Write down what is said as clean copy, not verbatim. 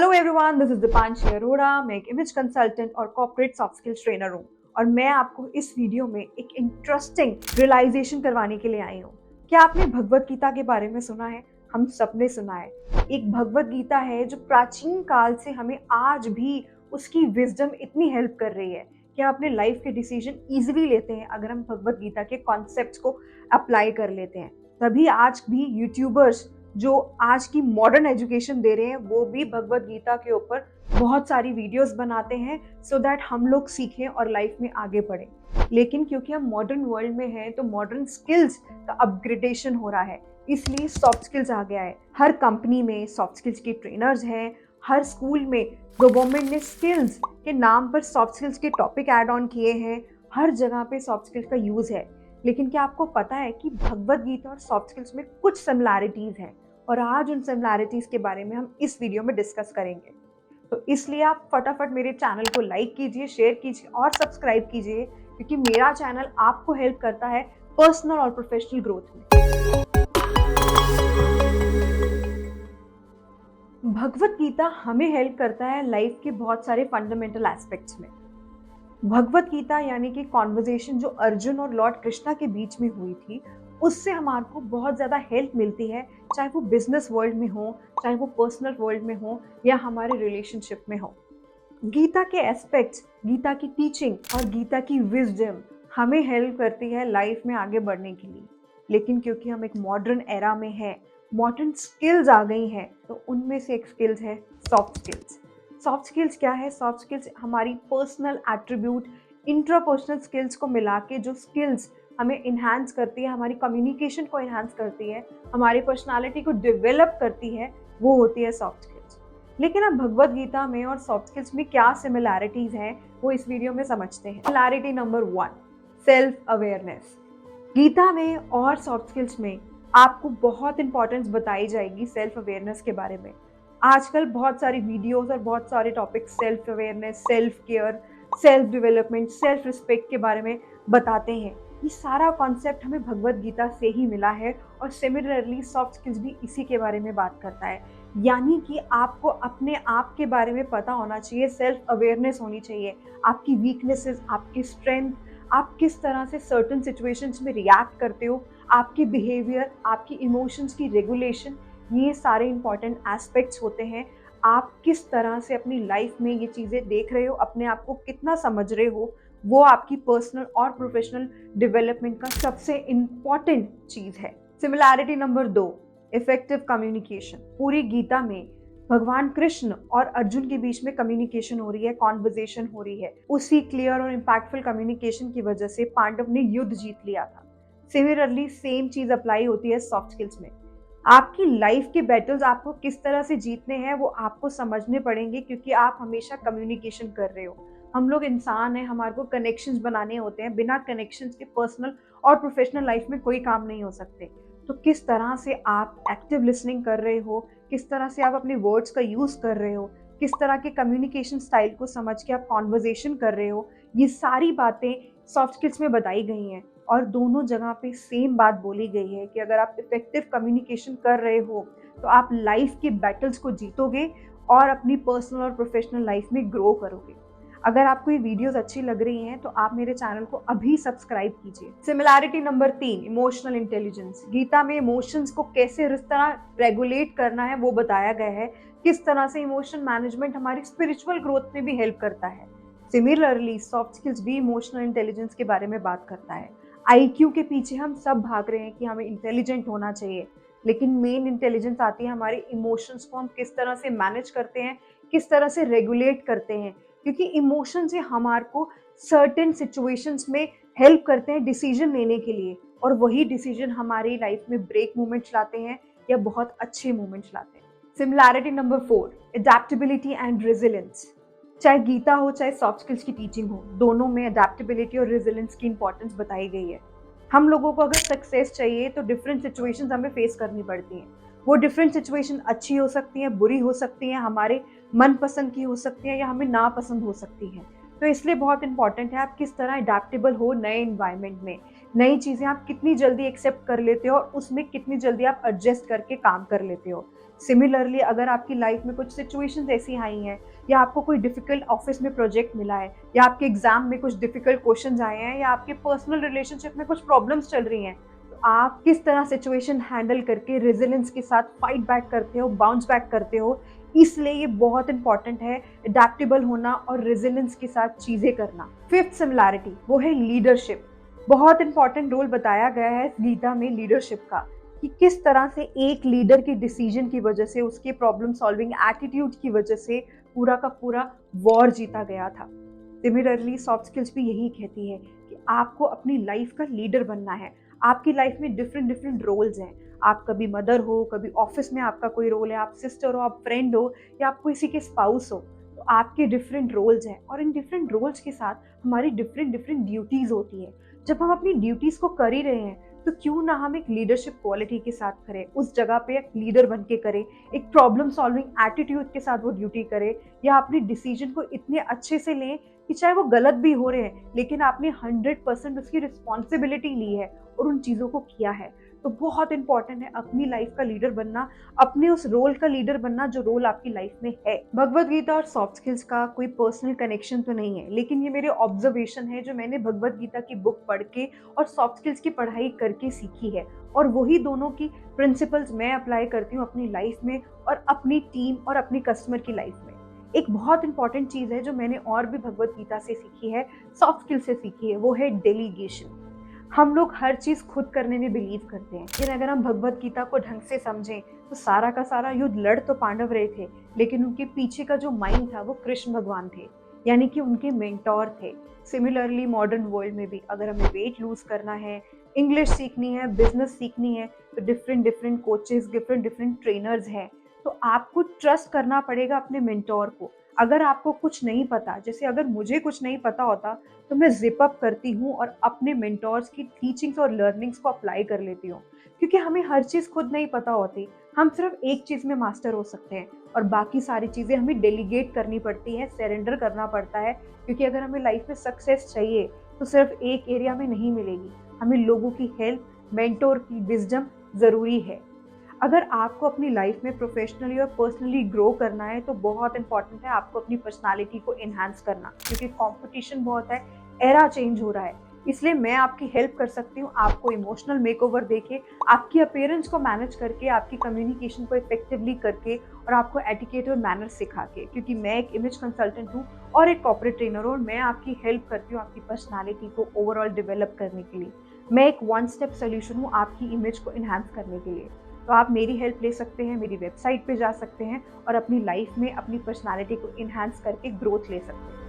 Hello everyone, this is Deepanshi Arora. मैं एक image consultant और कॉर्पोरेट सॉफ्ट स्किल्स ट्रेनर हूँ और मैं आपको इस वीडियो में एक इंटरेस्टिंग रियलाइजेशन करवाने के लिए आई हूँ। क्या आपने भगवत गीता के बारे में सुना है? हम सबने सुना है। एक भगवत गीता है जो प्राचीन काल से हमें आज भी उसकी विजडम इतनी हेल्प कर रही है कि हम अपने लाइफ के डिसीजन इजीली लेते हैं अगर हम भगवत गीता के कॉन्सेप्ट्स को अप्लाई कर लेते हैं। तभी आज भी यूट्यूबर्स जो आज की मॉडर्न एजुकेशन दे रहे हैं वो भी भगवत गीता के ऊपर बहुत सारी वीडियोस बनाते हैं सो दैट हम लोग सीखें और लाइफ में आगे बढ़ें। लेकिन क्योंकि हम मॉडर्न वर्ल्ड में हैं तो मॉडर्न स्किल्स का अपग्रेडेशन हो रहा है, इसलिए सॉफ्ट स्किल्स आ गया है। हर कंपनी में सॉफ्ट स्किल्स के ट्रेनर्स हैं, हर स्कूल में गवर्नमेंट ने स्किल्स के नाम पर सॉफ्ट स्किल्स के टॉपिक ऐड ऑन किए हैं। हर जगह पे सॉफ्ट स्किल्स का यूज है। लेकिन क्या आपको पता है कि भगवत गीता और सॉफ्ट स्किल्स में कुछ सिमिलैरिटीज हैं और आज उन सिमिलैरिटीज के बारे में हम इस वीडियो में डिस्कस करेंगे। तो इसलिए आप फटाफट मेरे चैनल को लाइक कीजिए, शेयर कीजिए और सब्सक्राइब कीजिए क्योंकि मेरा चैनल आपको हेल्प करता है पर्सनल और प्रोफेशनल ग्रोथ में। भगवत गीता हमें हेल्प करता है लाइफ के बहुत सारे फंडामेंटल एस्पेक्ट्स में। भगवत गीता यानी कि कॉन्वर्जेशन जो अर्जुन और लॉर्ड कृष्णा के बीच में हुई थी, उससे हमारे को बहुत ज़्यादा हेल्प मिलती है, चाहे वो बिजनेस वर्ल्ड में हो, चाहे वो पर्सनल वर्ल्ड में हो या हमारे रिलेशनशिप में हो। गीता के एस्पेक्ट्स, गीता की टीचिंग और गीता की विजडम हमें हेल्प करती है लाइफ में आगे बढ़ने के लिए। लेकिन क्योंकि हम एक मॉडर्न एरा में हैं, मॉडर्न स्किल्स आ गई हैं, तो उनमें से एक स्किल्स है सॉफ्ट स्किल्स। सॉफ्ट स्किल्स क्या है? सॉफ्ट स्किल्स हमारी पर्सनल एट्रीब्यूट, इंट्रापर्सनल स्किल्स को मिला के जो स्किल्स हमें इन्हांस करती है, हमारी कम्युनिकेशन को इन्हांस करती है, हमारी पर्सनालिटी को डेवलप करती है, वो होती है सॉफ्ट स्किल्स। लेकिन अब भगवत गीता में और सॉफ्ट स्किल्स में क्या सिमिलैरिटीज हैं वो इस वीडियो में समझते हैं। Similarity number 1, self awareness. Gita में और सॉफ्ट स्किल्स में आपको बहुत इंपॉर्टेंस बताई जाएगी सेल्फ अवेयरनेस के बारे में। आजकल बहुत सारी वीडियोस और बहुत सारे topics self awareness, self care, self development, self respect के बारे में बताते हैं। ये सारा कॉन्सेप्ट हमें भगवत गीता से ही मिला है और सिमिलरली सॉफ्ट स्किल्स भी इसी के बारे में बात करता है। यानी कि आपको अपने आप के बारे में पता होना चाहिए, सेल्फ अवेयरनेस होनी चाहिए, आपकी वीकनेसेस, आपकी स्ट्रेंथ, आप किस तरह से सर्टेन सिचुएशंस में रिएक्ट करते हो, आपकी बिहेवियर, आपकी इमोशंस की रेगुलेशन, ये सारे इंपॉर्टेंट एस्पेक्ट्स होते हैं। आप किस तरह से अपनी लाइफ में ये चीज़ें देख रहे हो, अपने आप को कितना समझ रहे हो, वो आपकी पर्सनल और प्रोफेशनल डेवलपमेंट का सबसे इम्पॉर्टेंट चीज़ है। Similarity number 2, effective communication. पूरी गीता में भगवान कृष्ण और अर्जुन के बीच में कम्युनिकेशन हो रही है, कॉन्वर्जेशन हो रही है। उसी क्लियर और इम्पैक्टफुल कम्युनिकेशन की वजह से पांडव ने युद्ध जीत लिया था। सिमिलरली सेम चीज अप्लाई होती है सॉफ्ट स्किल्स में। आपकी लाइफ के बैटल्स आपको किस तरह से जीतने हैं वो आपको समझने पड़ेंगे क्योंकि आप हमेशा कम्युनिकेशन कर रहे हो। हम लोग इंसान हैं, हमारे को कनेक्शंस बनाने होते हैं। बिना कनेक्शंस के पर्सनल और प्रोफेशनल लाइफ में कोई काम नहीं हो सकते। तो किस तरह से आप एक्टिव लिसनिंग कर रहे हो, किस तरह से आप अपने वर्ड्स का यूज़ कर रहे हो, किस तरह के कम्युनिकेशन स्टाइल को समझ के आप कॉन्वर्जेशन कर रहे हो, ये सारी बातें सॉफ्ट स्किल्स में बताई गई हैं। और दोनों जगह पे सेम बात बोली गई है कि अगर आप इफेक्टिव कम्युनिकेशन कर रहे हो तो आप लाइफ के बैटल्स को जीतोगे और अपनी पर्सनल और प्रोफेशनल लाइफ में ग्रो करोगे। अगर आपको ये वीडियोस अच्छी लग रही हैं तो आप मेरे चैनल को अभी सब्सक्राइब कीजिए। Similarity number 3, emotional intelligence. Gita में इमोशंस को कैसे इस तरह रेगुलेट करना है वो बताया गया है, किस तरह से इमोशन मैनेजमेंट हमारी स्पिरिचुअल ग्रोथ में भी हेल्प करता है। सिमिलरली सॉफ्ट स्किल्स भी इमोशनल इंटेलिजेंस के बारे में बात करता है। आईक्यू के पीछे हम सब भाग रहे हैं कि हमें इंटेलिजेंट होना चाहिए, लेकिन मेन इंटेलिजेंस आती है हमारे इमोशंस को हम किस तरह से मैनेज करते हैं, किस तरह से रेगुलेट करते हैं। क्योंकि इमोशन से हमारे को सर्टेन सिचुएशंस में हेल्प करते हैं डिसीजन लेने के लिए, और वही डिसीजन हमारी लाइफ में ब्रेक मोमेंट्स लाते हैं या बहुत अच्छे मोमेंट्स लाते हैं। Similarity number 4, adaptability and resilience. चाहे गीता हो चाहे सॉफ्ट स्किल्स की टीचिंग हो, दोनों में अडेप्टेबिलिटी और रेजिलियंस की इंपॉर्टेंस बताई गई है। हम लोगों को अगर सक्सेस चाहिए तो डिफरेंट सिचुएशंस हमें फेस करनी पड़ती हैं। वो डिफरेंट सिचुएशन अच्छी हो सकती हैं, बुरी हो सकती हैं, हमारे मनपसंद की हो सकती हैं या हमें नापसंद हो सकती हैं। तो इसलिए बहुत इंपॉर्टेंट है आप किस तरह अडेप्टेबल हो नए इन्वायरमेंट में। नई चीज़ें आप कितनी जल्दी एक्सेप्ट कर लेते हो और उसमें कितनी जल्दी आप एडजस्ट करके काम कर लेते हो। सिमिलरली अगर आपकी लाइफ में कुछ सिचुएशंस ऐसी आई हैं या आपको कोई डिफिकल्ट ऑफिस में प्रोजेक्ट मिला है या आपके एग्जाम में कुछ डिफिकल्ट क्वेश्चंस आए हैं या आपके पर्सनल रिलेशनशिप में कुछ प्रॉब्लम्स चल रही हैं, तो आप किस तरह सिचुएशन हैंडल करके रेजिलियंस के साथ फाइट बैक करते हो, बाउंस बैक करते हो, इसलिए ये बहुत इंपॉर्टेंट है अडेप्टेबल होना और रेजिलियंस के साथ चीजें करना। फिफ्थ सिमिलैरिटी वो है लीडरशिप। बहुत इंपॉर्टेंट रोल बताया गया है इस गीता में लीडरशिप का, कि किस तरह से एक लीडर के डिसीजन की वजह से, उसके प्रॉब्लम सॉल्विंग एटीट्यूड की वजह से पूरा का पूरा वॉर जीता गया था। सिमिलरली सॉफ्ट स्किल्स भी यही कहती है कि आपको अपनी लाइफ का लीडर बनना है। आपकी लाइफ में डिफरेंट डिफरेंट रोल्स हैं। आप कभी मदर हो, कभी ऑफिस में आपका कोई रोल है, आप सिस्टर हो, आप फ्रेंड हो, या आप किसी के स्पाउस हो, तो आपके डिफरेंट रोल्स हैं और इन डिफरेंट रोल्स के साथ हमारी डिफरेंट डिफरेंट ड्यूटीज होती है। जब हम अपनी ड्यूटीज को कर ही रहे हैं तो क्यों ना हम एक लीडरशिप क्वालिटी के साथ करें, उस जगह पे एक लीडर बन के करें, एक प्रॉब्लम सॉल्विंग एटीट्यूड के साथ वो ड्यूटी करें, या अपनी डिसीजन को इतने अच्छे से लें कि चाहे वो गलत भी हो रहे हैं लेकिन आपने 100% उसकी रिस्पॉन्सिबिलिटी ली है और उन चीज़ों को किया है। तो बहुत इंपॉर्टेंट है अपनी लाइफ का लीडर बनना, अपने उस रोल का लीडर बनना जो रोल आपकी लाइफ में है। भगवत गीता और सॉफ्ट स्किल्स का कोई पर्सनल कनेक्शन तो नहीं है, लेकिन ये मेरे ऑब्जर्वेशन है जो मैंने भगवत गीता की बुक पढ़ के और सॉफ्ट स्किल्स की पढ़ाई करके सीखी है, और वही दोनों की प्रिंसिपल्स मैं अप्लाई करती हूँ अपनी लाइफ में और अपनी टीम और अपनी कस्टमर की लाइफ में। एक बहुत इंपॉर्टेंट चीज़ है जो मैंने और भी भगवत गीता से सीखी है, सॉफ्ट स्किल से सीखी है, वो है डेलीगेशन। हम लोग हर चीज़ खुद करने में बिलीव करते हैं, लेकिन अगर हम भगवत गीता को ढंग से समझें तो सारा का सारा युद्ध लड़ तो पांडव रहे थे, लेकिन उनके पीछे का जो माइंड था वो कृष्ण भगवान थे, यानी कि उनके मेंटोर थे। सिमिलरली मॉडर्न वर्ल्ड में भी अगर हमें वेट लूज करना है, इंग्लिश सीखनी है, बिजनेस सीखनी है, तो different different coaches, different different trainers हैं। तो आपको ट्रस्ट करना पड़ेगा अपने मेंटोर को। अगर आपको कुछ नहीं पता, जैसे अगर मुझे कुछ नहीं पता होता तो मैं जिप अप करती हूँ और अपने मेंटोर्स की टीचिंग्स और लर्निंग्स को अप्लाई कर लेती हूँ, क्योंकि हमें हर चीज़ खुद नहीं पता होती। हम सिर्फ एक चीज़ में मास्टर हो सकते हैं और बाकी सारी चीज़ें हमें डेलीगेट करनी पड़ती हैं, सरेंडर करना पड़ता है, क्योंकि अगर हमें लाइफ में सक्सेस चाहिए तो सिर्फ एक एरिया में नहीं मिलेगी, हमें लोगों की हेल्प, मेंटोर की विजडम ज़रूरी है। अगर आपको अपनी लाइफ में प्रोफेशनली और पर्सनली ग्रो करना है तो बहुत इंपॉर्टेंट है आपको अपनी पर्सनालिटी को इन्हांस करना, क्योंकि कंपटीशन बहुत है, एरा चेंज हो रहा है। इसलिए मैं आपकी हेल्प कर सकती हूँ, आपको इमोशनल मेकओवर देके, आपकी अपीयरेंस को मैनेज करके, आपकी कम्युनिकेशन को इफेक्टिवली करके और आपको एटिकेट और मैनर्स सिखा के, क्योंकि मैं एक इमेज कंसल्टेंट हूँ और एक कॉर्पोरेट ट्रेनर हूँ और मैं आपकी हेल्प करती हूँ आपकी पर्सनालिटी को ओवरऑल डेवलप करने के लिए। मैं एक वन स्टेप सोल्यूशन हूँ आपकी इमेज को इन्हांस करने के लिए। तो आप मेरी हेल्प ले सकते हैं, मेरी वेबसाइट पे जा सकते हैं और अपनी लाइफ में अपनी पर्सनालिटी को इन्हांस करके ग्रोथ ले सकते हैं।